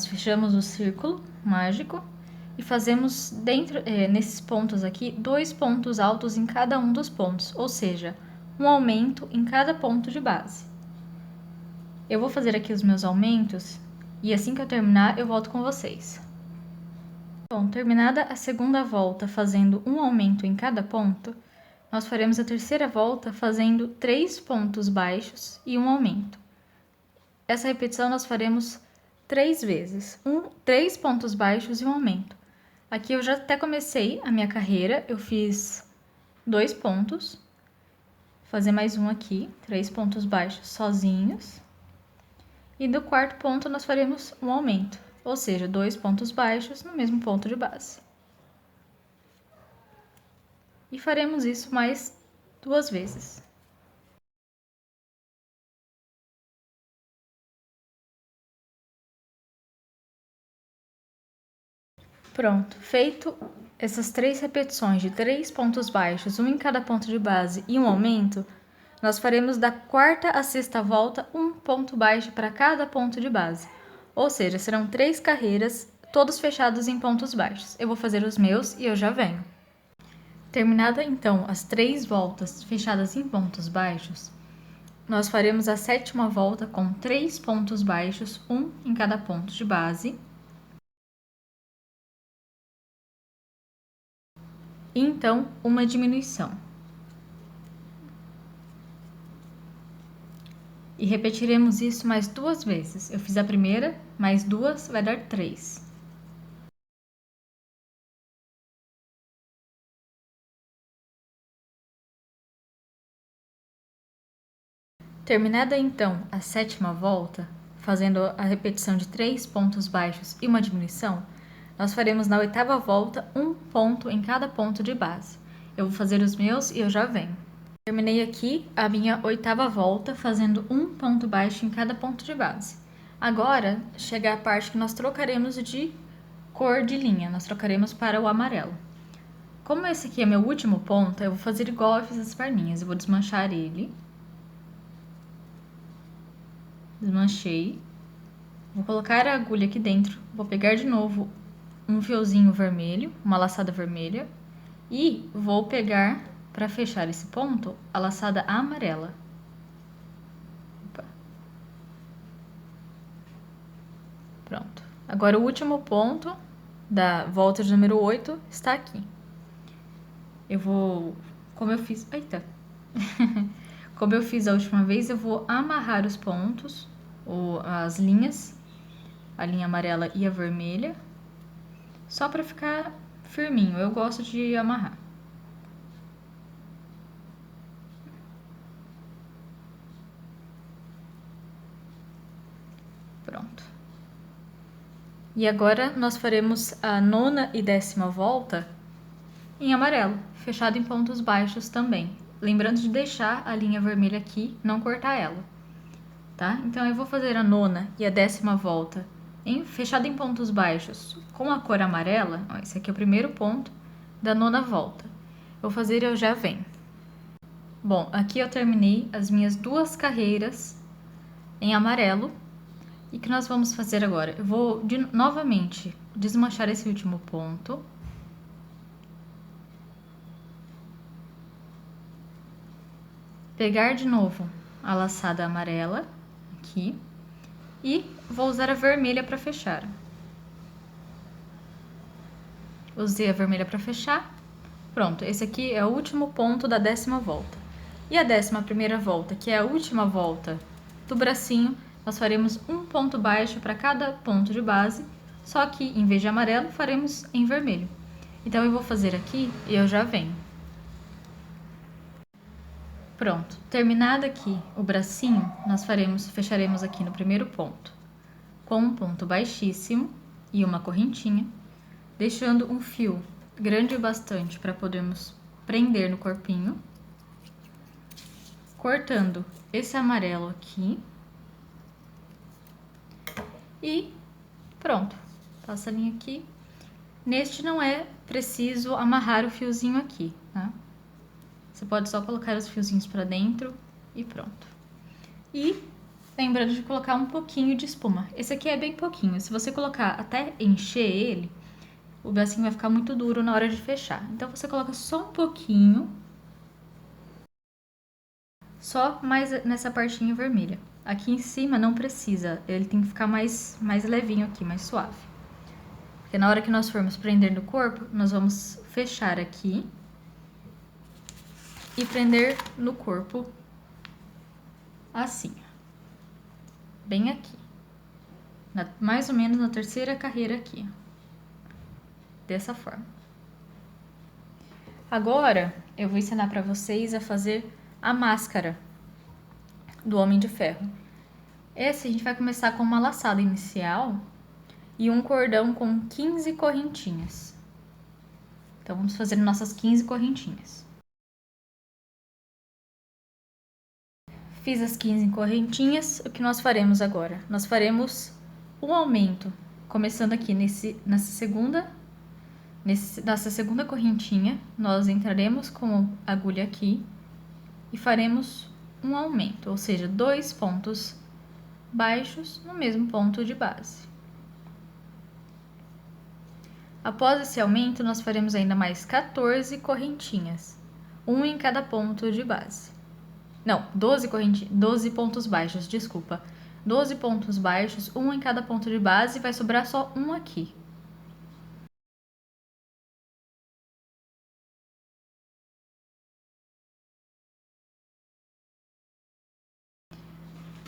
fechamos o círculo mágico e fazemos nesses pontos aqui 2 pontos altos em cada um dos pontos, ou seja, um aumento em cada ponto de base. Eu vou fazer aqui os meus aumentos e assim que eu terminar eu volto com vocês. Bom, terminada a segunda volta fazendo um aumento em cada ponto, nós faremos a terceira volta fazendo 3 pontos baixos e um aumento. Essa repetição nós faremos 3 vezes, 3 pontos baixos e um aumento. Aqui eu já até comecei a minha carreira, eu fiz 2 pontos, fazer mais um aqui, 3 pontos baixos sozinhos. E do quarto ponto nós faremos um aumento, ou seja, 2 pontos baixos no mesmo ponto de base. E faremos isso mais 2 vezes. Pronto, feito essas 3 repetições de 3 pontos baixos, um em cada ponto de base e um aumento, nós faremos da quarta à sexta volta um ponto baixo para cada ponto de base. Ou seja, serão 3 carreiras, todos fechados em pontos baixos. Eu vou fazer os meus e eu já venho. Terminada então as 3 voltas fechadas em pontos baixos, nós faremos a 7ª volta com 3 pontos baixos, um em cada ponto de base. E então, uma diminuição. E repetiremos isso mais 2 vezes. Eu fiz a primeira, mais 2 vai dar 3. Terminada então a 7ª volta, fazendo a repetição de 3 pontos baixos e uma diminuição, nós faremos na 8ª volta um ponto em cada ponto de base. Eu vou fazer os meus e eu já venho. Terminei aqui a minha 8ª volta, fazendo um ponto baixo em cada ponto de base. Agora, chega a parte que nós trocaremos de cor de linha, nós trocaremos para o amarelo. Como esse aqui é meu último ponto, eu vou fazer igual eu fiz as perninhas. Eu vou desmanchar ele. Desmanchei. Vou colocar a agulha aqui dentro. Vou pegar de novo um fiozinho vermelho, uma laçada vermelha. E vou pegar, para fechar esse ponto, a laçada amarela. Opa. Pronto. Agora o último ponto da volta de número 8 está aqui. Eu vou, como eu fiz, eita, como eu fiz a última vez, eu vou amarrar os pontos, as linhas, a linha amarela e a vermelha, só para ficar firminho. Eu gosto de amarrar. Pronto. E agora nós faremos a 9ª e 10ª volta em amarelo, fechado em pontos baixos também. Lembrando de deixar a linha vermelha aqui, não cortar ela, tá? Então, eu vou fazer a 9ª e a 10ª volta fechado em pontos baixos com a cor amarela. Ó, esse aqui é o primeiro ponto da 9ª volta. Vou fazer e eu já venho. Bom, aqui eu terminei as minhas 2 carreiras em amarelo. E o que nós vamos fazer agora? Eu vou novamente desmanchar esse último ponto. Pegar de novo a laçada amarela aqui e vou usar a vermelha para fechar. Usei a vermelha para fechar. Pronto, esse aqui é o último ponto da 10ª volta. E a 11ª volta, que é a última volta do bracinho, nós faremos um ponto baixo para cada ponto de base, só que em vez de amarelo, faremos em vermelho. Então, eu vou fazer aqui e eu já venho. Pronto, terminado aqui o bracinho, nós fecharemos aqui no primeiro ponto com um ponto baixíssimo e uma correntinha, deixando um fio grande o bastante para podermos prender no corpinho, cortando esse amarelo aqui e pronto, passa a linha aqui. Neste não é preciso amarrar o fiozinho aqui, tá? Você pode só colocar os fiozinhos para dentro e pronto. E lembrando de colocar um pouquinho de espuma. Esse aqui é bem pouquinho. Se você colocar até encher ele, o bracinho vai ficar muito duro na hora de fechar. Então, você coloca só um pouquinho. Só mais nessa partinha vermelha. Aqui em cima não precisa. Ele tem que ficar mais levinho aqui, mais suave. Porque na hora que nós formos prender no corpo, nós vamos fechar aqui e prender no corpo assim, bem aqui, mais ou menos na 3ª carreira aqui, dessa forma. Agora, eu vou ensinar para vocês a fazer a máscara do Homem de Ferro. Esse a gente vai começar com uma laçada inicial e um cordão com 15 correntinhas. Então, vamos fazer nossas 15 correntinhas. Fiz as 15 correntinhas, o que nós faremos agora? Nós faremos um aumento, começando aqui nessa segunda correntinha, nós entraremos com a agulha aqui e faremos um aumento, ou seja, 2 pontos baixos no mesmo ponto de base. Após esse aumento, nós faremos ainda mais 14 correntinhas, um em cada ponto de base. Não, 12 pontos baixos, desculpa. 12 pontos baixos, um em cada ponto de base, e vai sobrar só um aqui.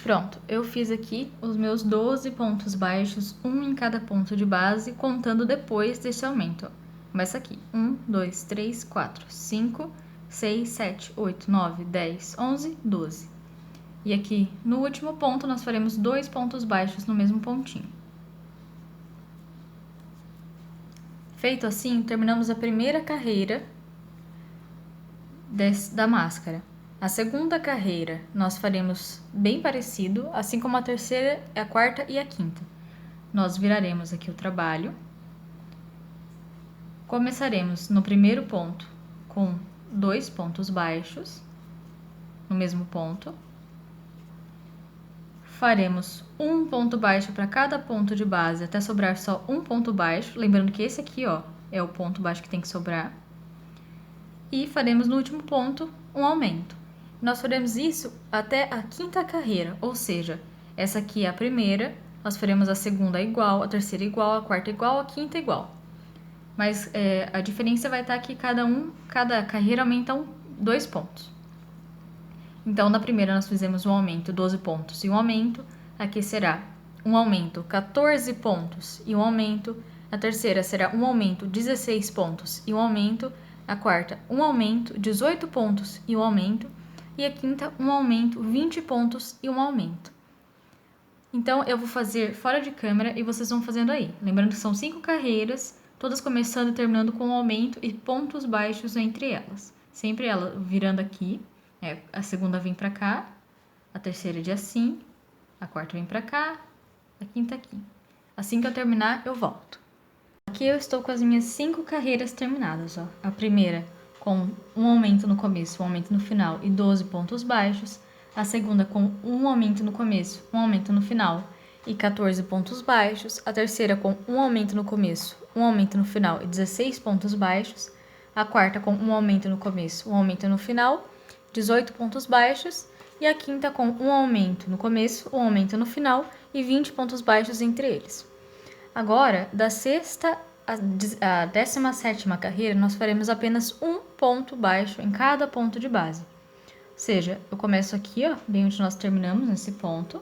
Pronto, eu fiz aqui os meus 12 pontos baixos, um em cada ponto de base, contando depois desse aumento. Começa aqui, 1, 2, 3, 4, 5, 6, 7, 8, 9, 10, 11, 12. E aqui, no último ponto, nós faremos 2 pontos baixos no mesmo pontinho. Feito assim, terminamos a primeira carreira da máscara. A segunda carreira nós faremos bem parecido, assim como a terceira, a quarta e a quinta. Nós viraremos aqui o trabalho. Começaremos no primeiro ponto com 2 pontos baixos, no mesmo ponto. Faremos um ponto baixo para cada ponto de base, até sobrar só um ponto baixo. Lembrando que esse aqui, ó, é o ponto baixo que tem que sobrar. E faremos no último ponto um aumento. Nós faremos isso até a quinta carreira, ou seja, essa aqui é a primeira, nós faremos a segunda igual, a terceira igual, a quarta igual, a quinta igual. Mas a diferença vai estar que cada carreira aumenta 2 pontos. Então, na primeira nós fizemos um aumento 12 pontos e um aumento, aqui será um aumento 14 pontos e um aumento, a terceira será um aumento 16 pontos e um aumento, a quarta um aumento 18 pontos e um aumento, e a quinta um aumento 20 pontos e um aumento. Então, eu vou fazer fora de câmera e vocês vão fazendo aí. Lembrando que são 5 carreiras, todas começando e terminando com um aumento e pontos baixos entre elas. Sempre ela virando aqui, a segunda vem pra cá, a terceira de assim, a quarta vem pra cá, a quinta aqui. Assim que eu terminar, eu volto. Aqui eu estou com as minhas 5 carreiras terminadas, ó. A primeira com um aumento no começo, um aumento no final e 12 pontos baixos. A segunda com um aumento no começo, um aumento no final e 14 pontos baixos. A terceira com um aumento no começo, um aumento no final e 16 pontos baixos. A quarta com um aumento no começo, um aumento no final, 18 pontos baixos. E a quinta com um aumento no começo, um aumento no final e 20 pontos baixos entre eles. Agora, da sexta a 17ª carreira, nós faremos apenas um ponto baixo em cada ponto de base. Ou seja, eu começo aqui, ó, bem onde nós terminamos, nesse ponto.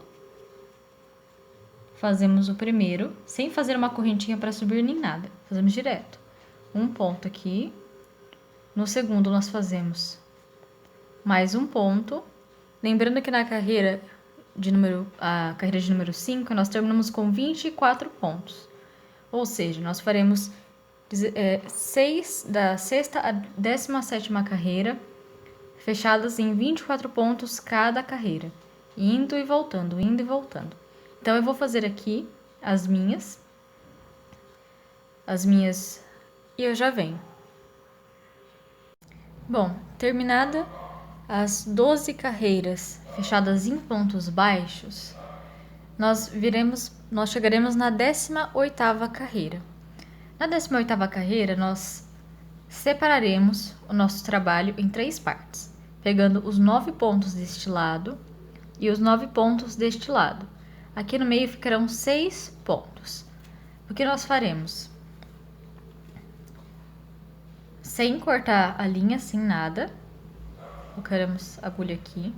Fazemos o primeiro, sem fazer uma correntinha para subir nem nada. Fazemos direto. Um ponto aqui. No segundo, nós fazemos mais um ponto. Lembrando que na carreira de número 5, nós terminamos com 24 pontos. Ou seja, nós faremos 6 da sexta à 17ª carreira, fechadas em 24 pontos cada carreira, indo e voltando, indo e voltando. Então, eu vou fazer aqui as minhas, e eu já venho. Bom, terminada as 12 carreiras fechadas em pontos baixos, nós chegaremos na 18ª carreira. Na 18ª carreira, nós separaremos o nosso trabalho em 3 partes, pegando os 9 pontos deste lado e os 9 pontos deste lado. Aqui no meio ficarão 6 pontos. O que nós faremos? Sem cortar a linha, sem nada, colocaremos a agulha aqui.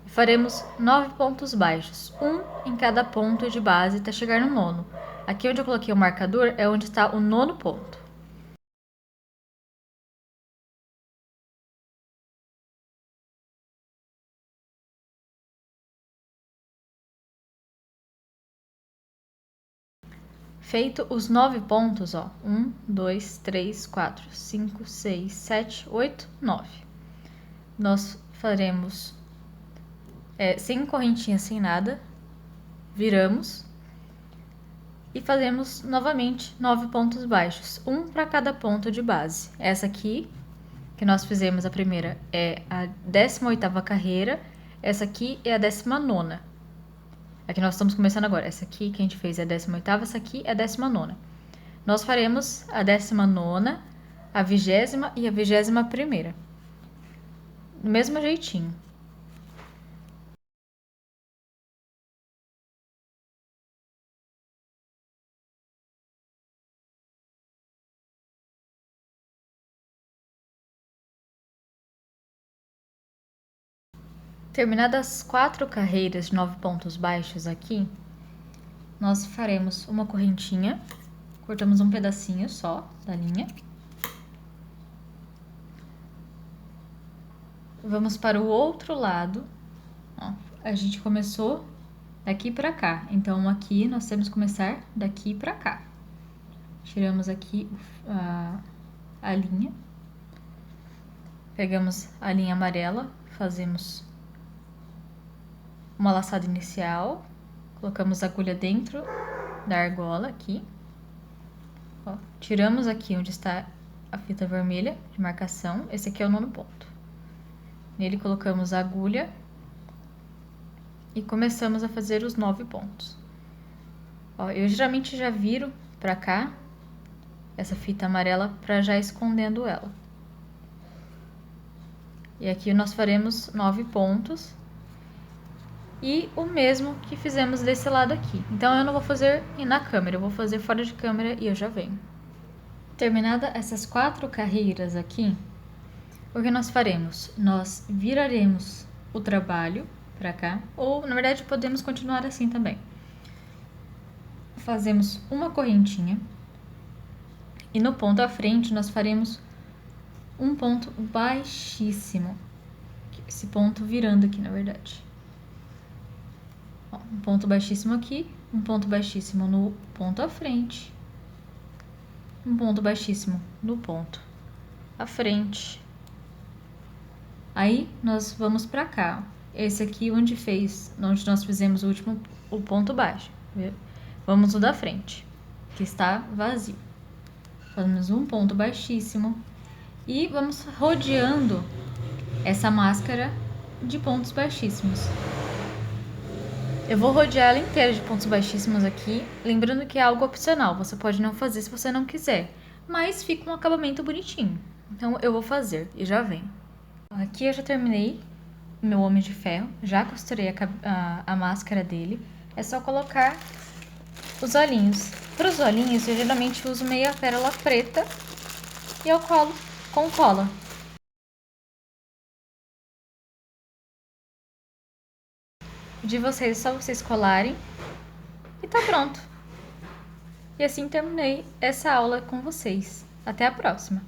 Faremos 9 pontos baixos, um em cada ponto de base até chegar no 9º. Aqui onde eu coloquei o marcador é onde está o 9º ponto. Feito os 9 pontos, ó, 1, 2, 3, 4, 5, 6, 7, 8, 9. Nós faremos sem correntinha, sem nada, viramos e fazemos novamente 9 pontos baixos, um para cada ponto de base. Essa aqui, que nós fizemos a primeira, é a 18ª carreira, essa aqui é a 19ª. A que nós estamos começando agora. Essa aqui que a gente fez é a 18ª, essa aqui é a 19ª. Nós faremos a 19ª, a 20ª e a 21ª. Do mesmo jeitinho. Terminadas as 4 carreiras de 9 pontos baixos aqui, nós faremos uma correntinha, cortamos um pedacinho só da linha. Vamos para o outro lado. Ó, a gente começou daqui para cá, então aqui nós temos que começar daqui para cá. Tiramos aqui a linha, pegamos a linha amarela, fazemos uma laçada inicial, colocamos a agulha dentro da argola aqui, ó, tiramos aqui onde está a fita vermelha de marcação, esse aqui é o 9º ponto. Nele colocamos a agulha e começamos a fazer os 9 pontos. Ó, eu geralmente já viro pra cá essa fita amarela para já escondendo ela. E aqui nós faremos 9 pontos. E o mesmo que fizemos desse lado aqui. Então, eu não vou fazer na câmera, eu vou fazer fora de câmera e eu já venho. Terminada essas 4 carreiras aqui, o que nós faremos? Nós viraremos o trabalho pra cá, ou na verdade podemos continuar assim também. Fazemos uma correntinha e no ponto à frente nós faremos um ponto baixíssimo. Esse ponto virando aqui, na verdade. Um ponto baixíssimo aqui, um ponto baixíssimo no ponto à frente, um ponto baixíssimo no ponto à frente. Aí nós vamos pra cá. Esse aqui onde nós fizemos o ponto baixo. Vamos no da frente, que está vazio. Fazemos um ponto baixíssimo e vamos rodeando essa máscara de pontos baixíssimos. Eu vou rodear ela inteira de pontos baixíssimos aqui, lembrando que é algo opcional, você pode não fazer se você não quiser, mas fica um acabamento bonitinho. Então eu vou fazer e já venho. Aqui eu já terminei meu Homem de Ferro, já costurei a máscara dele, é só colocar os olhinhos. Para os olhinhos eu geralmente uso meia pérola preta e eu colo com cola. De vocês, é só vocês colarem e tá pronto. E assim terminei essa aula com vocês. Até a próxima!